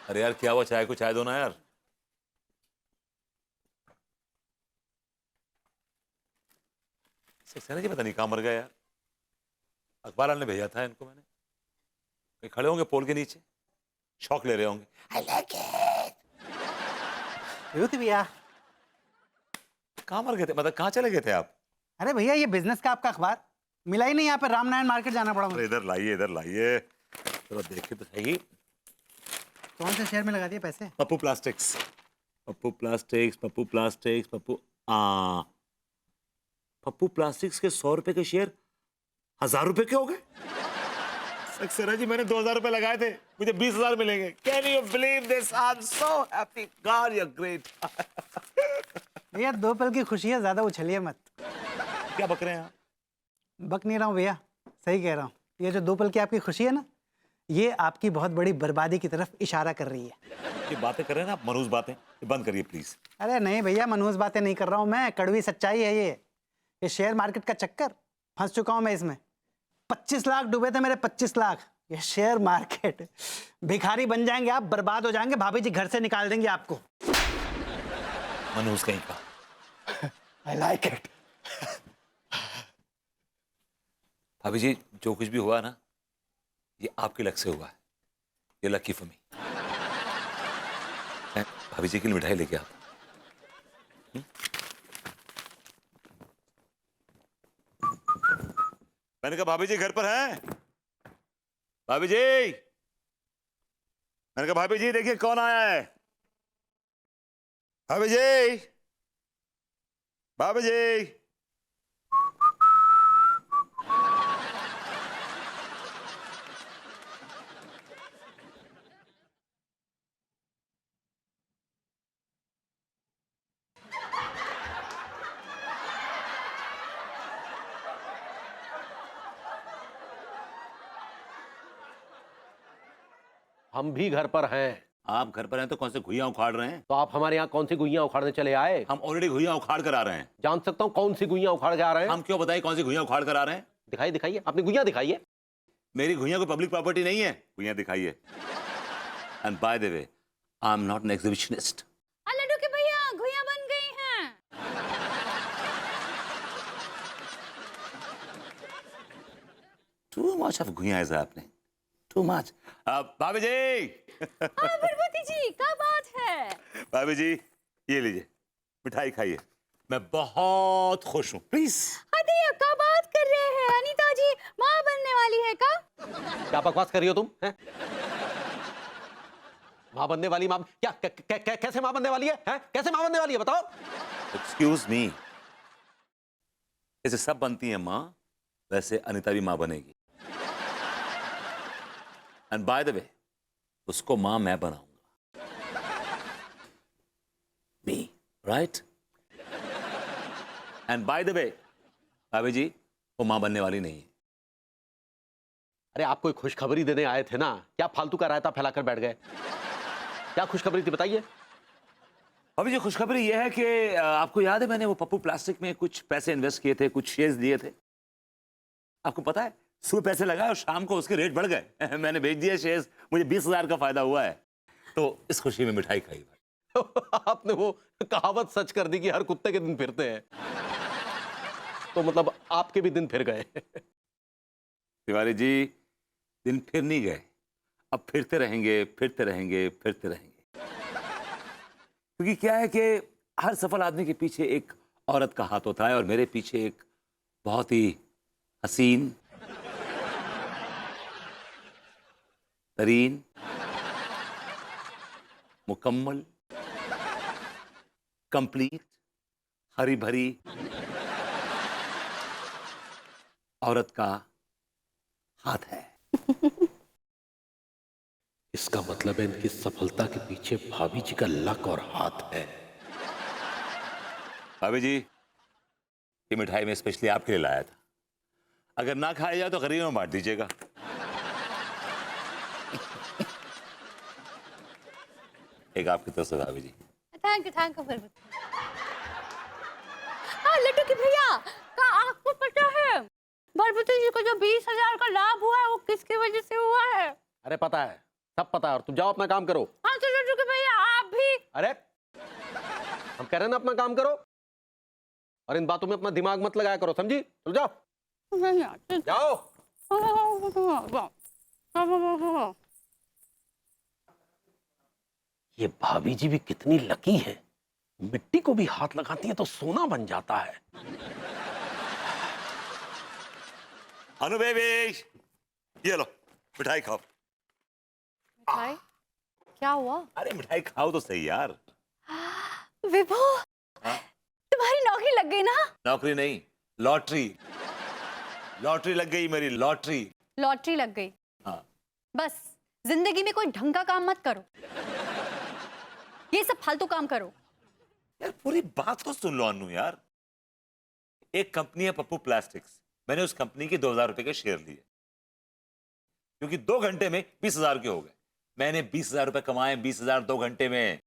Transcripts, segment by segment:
अरे यार क्या हुआ, चाय को चाय दो ना यार। सक्सेना जी पता नहीं कहाँ मर गया यार। अखबार वाले ने भेजा था इनको मैंने। कहीं खड़े होंगे पोल के नीचे, शौक ले रहे होंगे। I like it. विभूति भैया। कहाँ मर गए थे, मतलब कहाँ चले गए थे आप? अरे भैया ये बिजनेस का आपका अखबार मिला ही नहीं, यहाँ पे रामनारायण मार्केट जाना पड़ा मुझे। अरे इधर लाइए, इधर लाइए, चलो देखिए तो सही। कौन से शेयर में लगा दिए पैसे? Pappu plastics, Pappu plastics, Pappu plastics, Pappu plastics के 100 रुपए के शेयर 1000 रुपए के हो गए। सक्सेना जी मैंने 2000 रुपए लगाए थे, मुझे 20,000 मिलेंगे। Can you believe this? I am so happy. God you are great. भैया 2 पल की खुशी है, ज्यादा उछलिए मत। क्या बक रहे हैं आप? बक नहीं रहा हूँ भैया, सही कह रहा हूँ। ये जो 2 पल की आपकी खुशी है ना, ये आपकी बहुत बड़ी बर्बादी की तरफ इशारा कर रही है। ये बातें कर रहे हैं ना आप, मनहूस बातें, ये बंद करिए प्लीज। अरे नहीं भैया, मनहूस बातें नहीं कर रहा हूँ मैं, कड़वी सच्चाई है ये शेयर मार्केट का चक्कर फंस चुका हूँ मैं इसमें। 25 लाख डूबे थे मेरे, 25 लाख। ये शेयर मार्केट, भिखारी बन जाएंगे आप, बर्बाद हो जाएंगे, भाभी जी घर से निकाल देंगे आपको। मनहूस कहीं का। I like it. भाभी जी जो कुछ भी हुआ ना, ये आपके लक से हुआ है। ये लकी फॉर मी। भाभी जी के लिए मिठाई लेके आप। मैंने कहा भाभी जी घर पर हैं? भाभी जी, मैंने कहा भाभी जी देखिए कौन आया है। भाभी जी, भाभी जी। हम भी घर पर हैं। आप घर पर हैं तो कौन से घुइयां उखाड़ रहे हैं? तो आप हमारे यहाँ कौन सी गुइयां उखाड़ने चले आए? हम ऑलरेडी घुइयां उखाड़ कर आ रहे हैं। जान सकता हूँ कौन सी गुइयां उखाड़ के आ रहे हैं? हम क्यों बताएं कौन सी घुइयां उखाड़ कर आ रहे हैं? दिखाइए दिखाइए, अपनी गुइयां दिखाइए। मेरी घुइयां कोई पब्लिक प्रॉपर्टी नहीं है, घुइयां दिखाइए। And by the way, I am not an exhibitionist. लड्डू के भैया घुइयां बन गई हैं। टू मच ऑफ घुइयां है आपने, टू मच। भाभी जी। भगवती जी क्या बात है? भाभी जी ये लीजिए, मिठाई खाइए, मैं बहुत खुश हूँ। प्लीज। अरे क्या बात कर रहे हैं? अनीता जी माँ बनने वाली है का? क्या बकवास कर रही हो तुम? हैं? माँ बनने वाली? माँ क्या कैसे माँ बनने वाली है? हैं? कैसे माँ बनने वाली है बताओ? एक्सक्यूज मी, जैसे सब बनती है माँ, वैसे अनीता भी माँ बनेगी। एंड बाय द वे, उसको माँ मैं बनाऊंगा। Me, right? And by the way, भाभी जी वो माँ बनने वाली नहीं है। अरे आप कोई खुशखबरी देने आए थे ना, क्या फालतू का रायता फैलाकर बैठ गए? क्या खुशखबरी थी बताइए? अभी जो खुशखबरी ये है कि आपको याद है मैंने वो पप्पू प्लास्टिक में कुछ पैसे इन्वेस्ट किए थे, कुछ शेयर्स दिए थे। आपको पता है सुबह पैसे लगाए और शाम को उसके रेट बढ़ गए। मैंने बेच दिए शेयर्स, मुझे 20,000 का फायदा हुआ है। तो इस खुशी में मिठाई खाई भाई। आपने वो कहावत सच कर दी कि हर कुत्ते के दिन फिरते हैं। तो मतलब आपके भी दिन फिर गए। तिवारी जी दिन फिर नहीं गए, अब फिरते रहेंगे, फिरते रहेंगे, फिरते रहेंगे। क्योंकि क्या है कि हर सफल आदमी के पीछे एक औरत का हाथ होता है, और मेरे पीछे एक बहुत ही हसीन, तरीन, मुकम्मल, कंप्लीट, हरी भरी औरत का हाथ है। इसका मतलब है इनकी सफलता के पीछे भाभी जी का लक और हाथ है। भाभी जी ये मिठाई मैं स्पेशली आपके लिए लाया था, अगर ना खाया जाए तो गरीबों में बांट दीजिएगा। एक आपकी तरफ से भाभी जी। Thank you Bhagwati. हाँ लड्डू के भैया, क्या आपको पता है भगवती जी को जो 20,000 का लाभ हुआ है वो किसकी वजह से हुआ है? अरे पता है, सब पता है, और तुम जाओ अपना काम करो। हाँ अरे हम कह रहे हैं ना अपना काम करो, और इन बातों में अपना दिमाग मत लगाया करो, समझी? चलो जाओ नहीं आती। जाओ। ये भाभी जी भी कितनी लकी है, मिट्टी को भी हाथ लगाती है तो सोना बन जाता है। अनु बेबी, ये लो मिठाई खाओ। मिठाई? क्या हुआ? अरे मिठाई खाओ तो सही यार। विभू, हाँ? तुम्हारी नौकरी लग गई ना? नौकरी नहीं, लॉटरी। लॉटरी लग गई मेरी, लॉटरी। लॉटरी लग गई। हाँ। बस जिंदगी में कोई ढंग का काम मत करो, ये सब फालतू काम करो। यार पूरी बात तो सुन लो अनु यार। एक कंपनी है पप्पू प्लास्टिक्स, मैंने उस कंपनी के 2000 रुपए के शेयर लिए, क्योंकि 2 घंटे में 20,000 के हो गए। मैंने 20,000 रुपए कमाए, 20,000 2 घंटे में।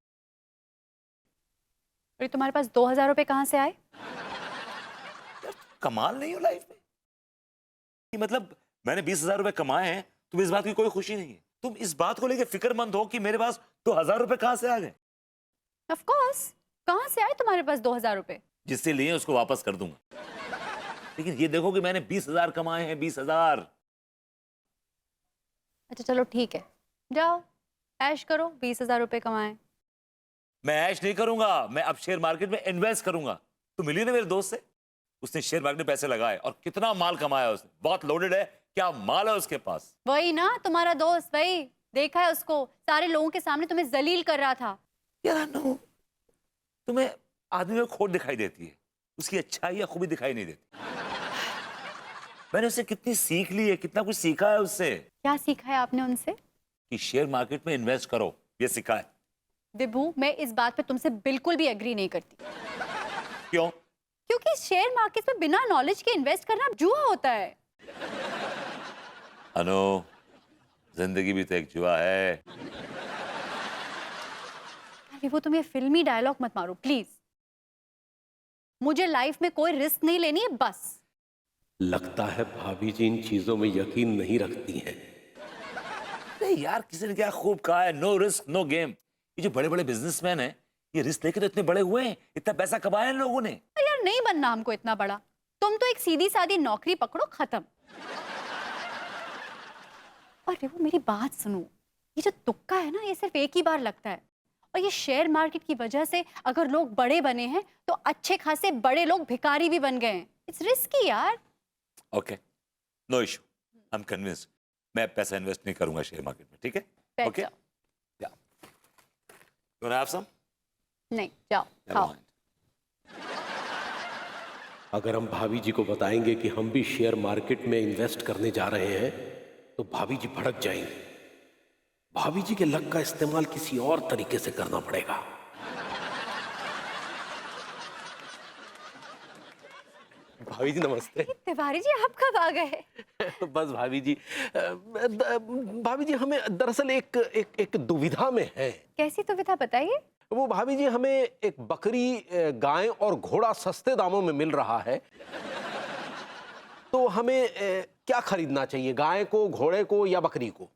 और तुम्हारे पास 2000 रुपए कहां से आए? यार कमाल नहीं हो लाइफ में कि मतलब मैंने 20,000 रुपए कमाए हैं, तुम इस बात की कोई खुशी नहीं है? तुम इस बात को लेकर फिक्रमंद हो कि मेरे पास 2000 रुपए कहां से आ गए? ऑफ कोर्स, कहां से आए तुम्हारे पास 2000 रुपए? जिससे लिए उसको वापस कर दूंगा, लेकिन ये देखो कि मैंने 20,000 कमाए हैं, 20,000। अच्छा चलो ठीक है, जाओ ऐश करो, 20,000 रुपए कमाए। मैं ऐश नहीं करूंगा, मैं अब शेयर मार्केट में इन्वेस्ट करूंगा। तो मिली ना मेरे दोस्त से, उसने शेयर मार्केट में पैसे लगाए और कितना माल कमाया उसने। बहुत लोडेड है, क्या माल है उसके पास। वही ना तुम्हारा दोस्त, वही देखा है उसको, सारे लोगों के सामने तुम्हें जलील कर रहा था। यार अनु, तुम्हें आदमी में खोट दिखाई देती है, उसकी अच्छाई या खूबी दिखाई नहीं देती। मैंने उससे कितनी सीख ली है, कितना कुछ सीखा है उससे। क्या सीखा है आपने उनसे? कि शेयर मार्केट में इन्वेस्ट करो, ये सीखा है। विभू, मैं इस बात पे तुमसे बिल्कुल भी एग्री नहीं करती। क्यों? क्योंकि शेयर मार्केट में बिना नॉलेज के इन्वेस्ट करना जुआ होता है। अनु, जिंदगी भी तो एक जुआ है। विभू, तुम ये फिल्मी डायलॉग मत मारो प्लीज। मुझे लाइफ में कोई रिस्क नहीं लेनी है, बस। लगता है भाभी जी इन चीजों में यकीन नहीं रखती हैं। अरे यार, किसी ने क्या खूब कहा है, नो रिस्क नो गेम। ये जो बड़े बड़े बिजनेसमैन हैं, ये रिस्क लेके तो इतने बड़े हुए हैं, इतना पैसा कमाया इन लोगों ने। यार नहीं बनना हमको इतना बड़ा, तुम तो एक सीधी सादी नौकरी पकड़ो, खत्म। अरे वो मेरी बात सुनो, ये जो तुक्का है ना, ये सिर्फ एक ही बार लगता है। और ये शेयर मार्केट की वजह से अगर लोग बड़े बने हैं तो अच्छे खासे बड़े लोग भिखारी भी बन गए हैं। इट्स रिस्की यार। Okay, no issue, I am convinced. मैं पैसा इन्वेस्ट नहीं करूंगा शेयर मार्केट में, ठीक है? बैठ ओके, जाओ। या you want to have some? नहीं, जाओ Never खाओ। mind. अगर हम भाभी जी को बताएंगे कि हम भी शेयर मार्केट में इन्वेस्ट करने जा रहे हैं तो भाभी जी भड़क जाएंगी। भाभी जी के लक का इस्तेमाल किसी और तरीके से करना पड़ेगा। भाभी जी नमस्ते। तिवारी जी, आप कब आ गए? बस भाभी जी, भाभी जी हमें दरअसल एक दुविधा में है। कैसी दुविधा बताइए। वो भाभी जी, हमें एक बकरी, गाय और घोड़ा सस्ते दामों में मिल रहा है, तो हमें क्या खरीदना चाहिए, गाय को, घोड़े को या बकरी को?